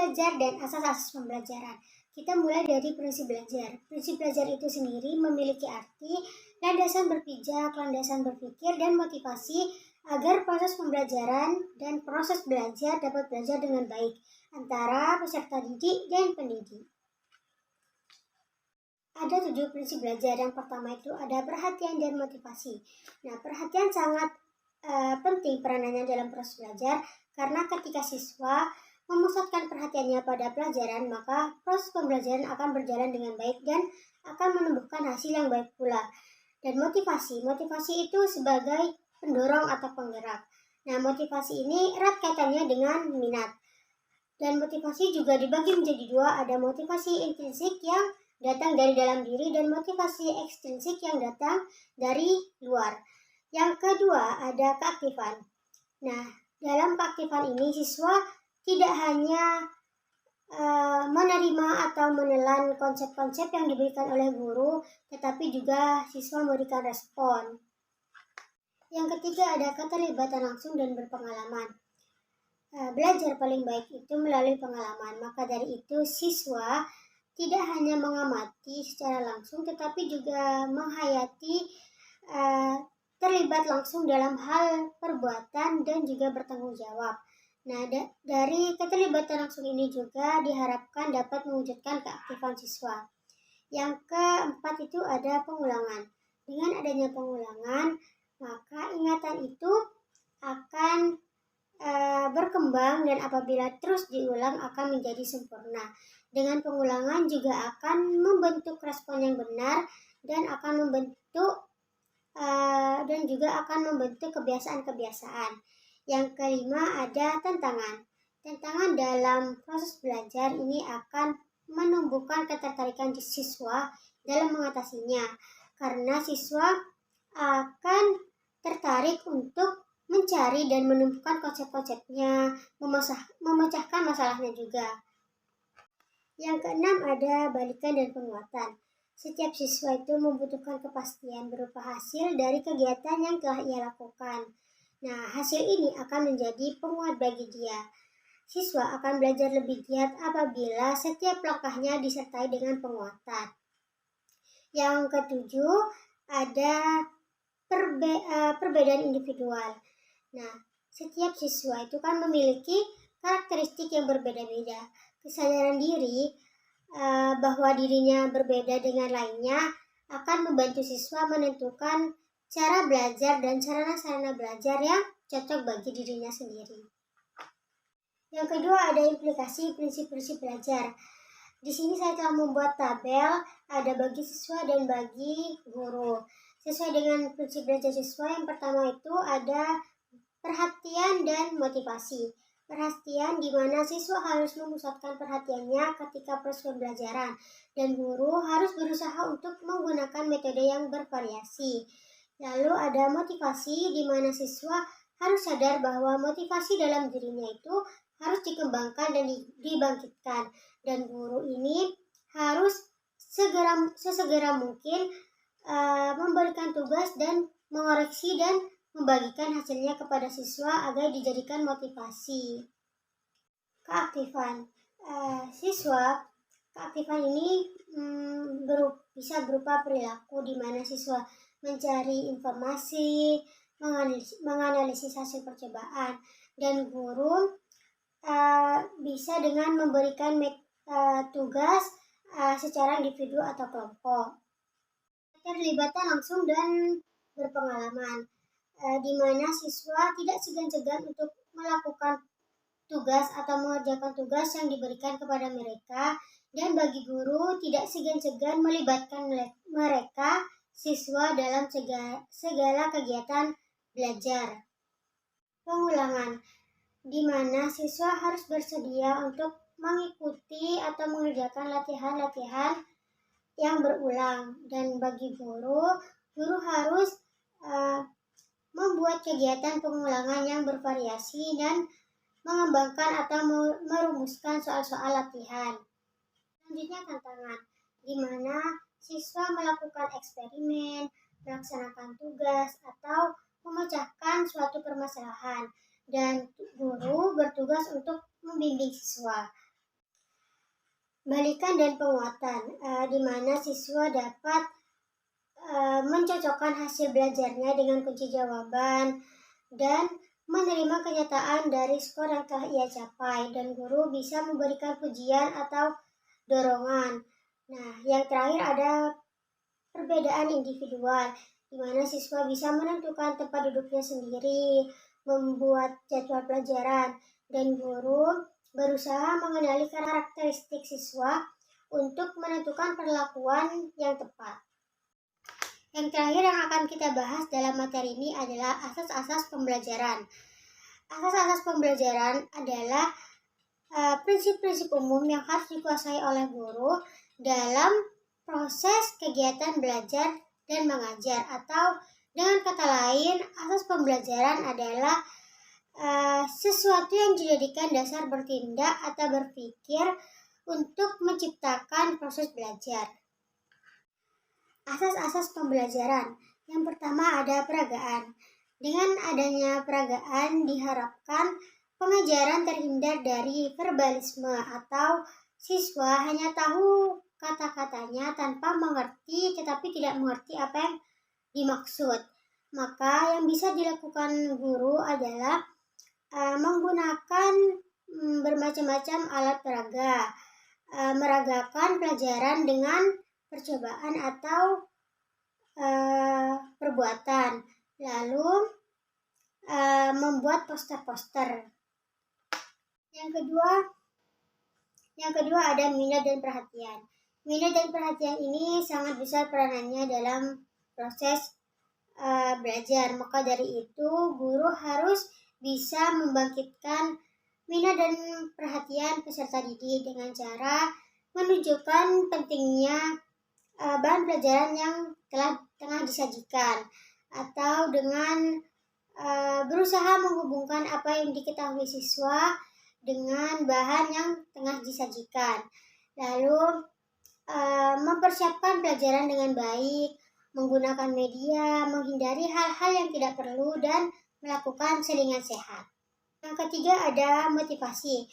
belajar dan asas-asas pembelajaran. Kita mulai dari prinsip belajar. Prinsip belajar itu sendiri memiliki arti, landasan berpijak, landasan berpikir, dan motivasi agar proses pembelajaran dan proses belajar dapat belajar dengan baik antara peserta didik dan pendidik. Ada 7 prinsip belajar. Yang pertama itu ada perhatian dan motivasi. Nah, perhatian sangat penting peranannya dalam proses belajar karena ketika siswa memusatkan perhatiannya pada pelajaran, maka proses pembelajaran akan berjalan dengan baik dan akan menumbuhkan hasil yang baik pula. Dan motivasi itu sebagai pendorong atau penggerak. Nah, motivasi ini erat kaitannya dengan minat. Dan motivasi juga dibagi menjadi dua, ada motivasi intrinsik yang datang dari dalam diri dan motivasi ekstrinsik yang datang dari luar. Yang kedua ada keaktifan. Nah, dalam keaktifan ini siswa tidak hanya menerima atau menelan konsep-konsep yang diberikan oleh guru, tetapi juga siswa memberikan respon. Yang ketiga ada keterlibatan langsung dan berpengalaman. Belajar paling baik itu melalui pengalaman, maka dari itu siswa tidak hanya mengamati secara langsung tetapi juga menghayati, terlibat langsung dalam hal perbuatan dan juga bertanggung jawab. Nah, dari keterlibatan langsung ini juga diharapkan dapat mewujudkan keaktifan siswa. Yang keempat itu ada pengulangan. Dengan adanya pengulangan, maka ingatan itu akan berkembang dan apabila terus diulang akan menjadi sempurna. Dengan pengulangan juga akan membentuk respon yang benar dan akan membentuk kebiasaan-kebiasaan. Yang kelima ada tantangan. Tantangan dalam proses belajar ini akan menumbuhkan ketertarikan di siswa dalam mengatasinya, karena siswa akan tertarik untuk mencari dan menemukan konsep-konsepnya, memecahkan masalahnya juga. Yang keenam ada balikan dan penguatan. Setiap siswa itu membutuhkan kepastian berupa hasil dari kegiatan yang telah ia lakukan. Nah, hasil ini akan menjadi penguat bagi dia. Siswa akan belajar lebih giat apabila setiap langkahnya disertai dengan penguatan. Yang ketujuh ada perbedaan individual. Nah, setiap siswa itu kan memiliki karakteristik yang berbeda-beda. Kesadaran diri bahwa dirinya berbeda dengan lainnya akan membantu siswa menentukan cara belajar dan sarana-sarana belajar yang cocok bagi dirinya sendiri. Yang kedua ada implikasi prinsip-prinsip belajar. Di sini saya telah membuat tabel, ada bagi siswa dan bagi guru. Sesuai dengan prinsip belajar siswa, yang pertama itu ada perhatian dan motivasi. Perhatian di mana siswa harus memusatkan perhatiannya ketika proses pembelajaran dan guru harus berusaha untuk menggunakan metode yang bervariasi. Lalu ada motivasi di mana siswa harus sadar bahwa motivasi dalam dirinya itu harus dikembangkan dan dibangkitkan, dan guru ini harus sesegera mungkin memberikan tugas dan mengoreksi dan membagikan hasilnya kepada siswa agar dijadikan motivasi. Keaktifan siswa. Keaktifan ini bisa berupa perilaku di mana siswa mencari informasi, menganalisis hasil percobaan, dan guru bisa dengan memberikan tugas secara individu atau kelompok. Keterlibatan langsung dan berpengalaman. Di mana siswa tidak segan-segan untuk melakukan tugas atau mengerjakan tugas yang diberikan kepada mereka, dan bagi guru tidak segan-segan melibatkan mereka siswa dalam segala kegiatan belajar. Pengulangan, di mana siswa harus bersedia untuk mengikuti atau mengerjakan latihan-latihan yang berulang, dan bagi guru harus membuat kegiatan pengulangan yang bervariasi dan mengembangkan atau merumuskan soal-soal latihan. Selanjutnya tantangan, di mana siswa melakukan eksperimen, melaksanakan tugas, atau memecahkan suatu permasalahan, dan guru bertugas untuk membimbing siswa. balikan dan penguatan, di mana siswa dapat mencocokkan hasil belajarnya dengan kunci jawaban dan menerima kenyataan dari skor yang telah ia capai, dan guru bisa memberikan pujian atau dorongan. Nah, yang terakhir ada perbedaan individual, di mana siswa bisa menentukan tempat duduknya sendiri, membuat jadwal pelajaran, dan guru berusaha mengenali karakteristik siswa untuk menentukan perlakuan yang tepat. Yang terakhir yang akan kita bahas dalam materi ini adalah asas-asas pembelajaran. Asas-asas pembelajaran adalah prinsip-prinsip umum yang harus dikuasai oleh guru dalam proses kegiatan belajar dan mengajar, atau dengan kata lain, asas pembelajaran adalah sesuatu yang dijadikan dasar bertindak atau berpikir untuk menciptakan proses belajar. Asas-asas pembelajaran. Yang pertama ada peragaan. Dengan adanya peragaan diharapkan pengajaran terhindar dari verbalisme atau siswa hanya tahu kata-katanya tanpa mengerti tetapi tidak mengerti apa yang dimaksud. Maka yang bisa dilakukan guru adalah menggunakan bermacam-macam alat peraga, meragakan pelajaran dengan percobaan atau perbuatan, lalu membuat poster-poster. Yang kedua ada minat dan perhatian. Minat dan perhatian ini sangat besar peranannya dalam proses belajar. Maka dari itu guru harus bisa membangkitkan minat dan perhatian peserta didik dengan cara menunjukkan pentingnya bahan pelajaran yang tengah disajikan, atau dengan berusaha menghubungkan apa yang diketahui siswa dengan bahan yang tengah disajikan, lalu mempersiapkan pelajaran dengan baik, menggunakan media, menghindari hal-hal yang tidak perlu, dan melakukan selingan sehat. Yang ketiga ada motivasi.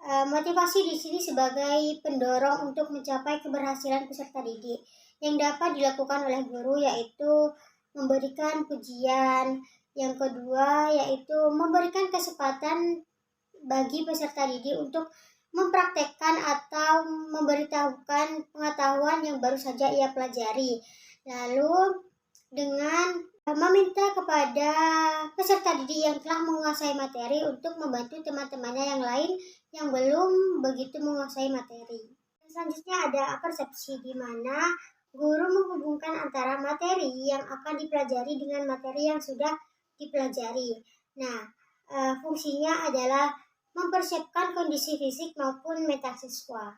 Motivasi di sini sebagai pendorong untuk mencapai keberhasilan peserta didik yang dapat dilakukan oleh guru, yaitu memberikan pujian. Yang kedua yaitu memberikan kesempatan bagi peserta didik untuk mempraktekkan atau memberitahukan pengetahuan yang baru saja ia pelajari. Lalu dengan meminta kepada peserta didik yang telah menguasai materi untuk membantu teman-temannya yang lain yang belum begitu menguasai materi. Selanjutnya ada persepsi, di mana guru menghubungkan antara materi yang akan dipelajari dengan materi yang sudah dipelajari. Nah, fungsinya adalah mempersiapkan kondisi fisik maupun mental siswa.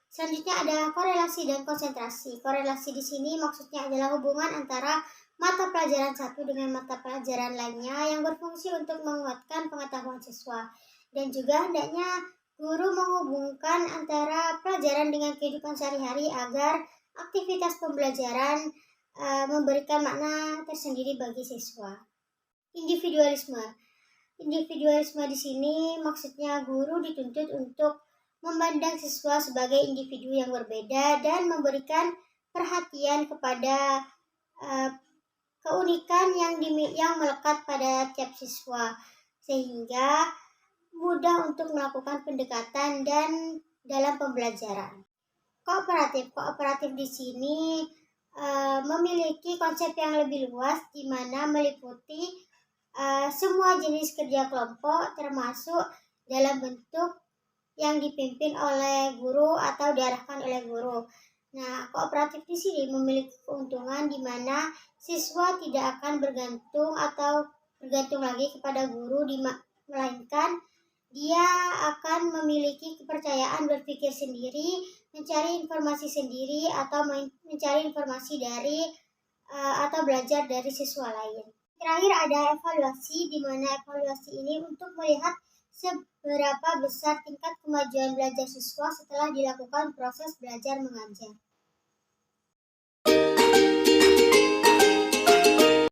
Selanjutnya ada korelasi dan konsentrasi. Korelasi di sini maksudnya adalah hubungan antara mata pelajaran satu dengan mata pelajaran lainnya yang berfungsi untuk menguatkan pengetahuan siswa. Dan juga hendaknya guru menghubungkan antara pelajaran dengan kehidupan sehari-hari agar aktivitas pembelajaran memberikan makna tersendiri bagi siswa. Individualisme. Individualisme di sini maksudnya guru dituntut untuk memandang siswa sebagai individu yang berbeda dan memberikan perhatian kepada keunikan yang melekat pada tiap siswa, sehingga mudah untuk melakukan pendekatan dan dalam pembelajaran. Kooperatif di sini memiliki konsep yang lebih luas, di mana meliputi semua jenis kerja kelompok, termasuk dalam bentuk yang dipimpin oleh guru atau diarahkan oleh guru. Nah, kooperatif di sini memiliki keuntungan di mana siswa tidak akan bergantung lagi kepada guru, melainkan dia akan memiliki kepercayaan berpikir sendiri, mencari informasi sendiri, atau mencari informasi dari atau belajar dari siswa lain. Terakhir ada evaluasi, di mana evaluasi ini untuk melihat seberapa besar tingkat kemajuan belajar siswa setelah dilakukan proses belajar mengajar.